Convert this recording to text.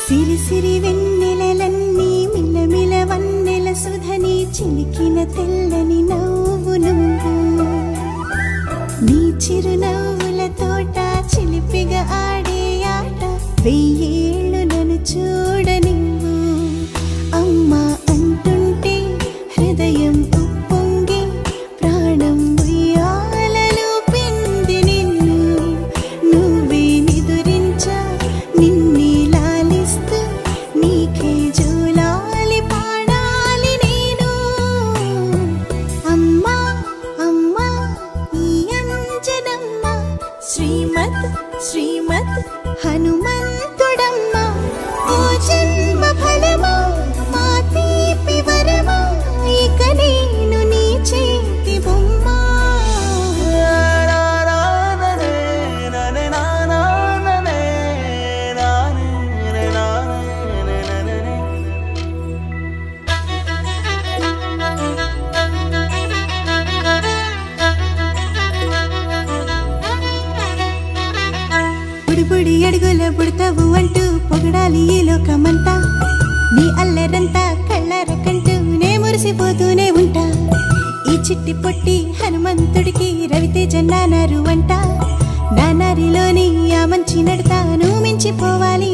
సిరి సిరి వెన్నెలలన్నీ మిలమిల వన్నెల సుధని చిలికిన తెల్లని నవ్వు నువ్వు నీ చిరునవ్వుల తోట చిలిపిగా ఆడే ఆట వెయ్యేళ్ళు నన్ను చూడనివ్వు అమ్మా అంటుంటే హృదయం ఉప్పొంగి ప్రాణం ఉయ్యాలలో పిండి నిన్ను నువ్వే నిదురించా నిన్నే లాలిస్తూ నీకే జోలాలి పాడాలి నేను అమ్మా అమ్మా ఈ అంజనమ్మ శ్రీమత్ శ్రీమత్ హనుమంతుడమ్మ ఓ జన్మ ఫలమా మా తీపి వరమా ఇక నేను నీ చేతి బొమ్మ బుడి అడుగుల బుడతావు అంటూ పొగడాలి ఈ లోకమంతా నీ అల్లరంతా కళ్ళరకంటూ నే మురిసిపోతూనే ఉంటా ఈ చిట్టి పొట్టి హనుమంతుడికి రవితేజ నానారు అంట నానారిలోని ఆ మంచి నడతా నువ్వు మించిపోవాలి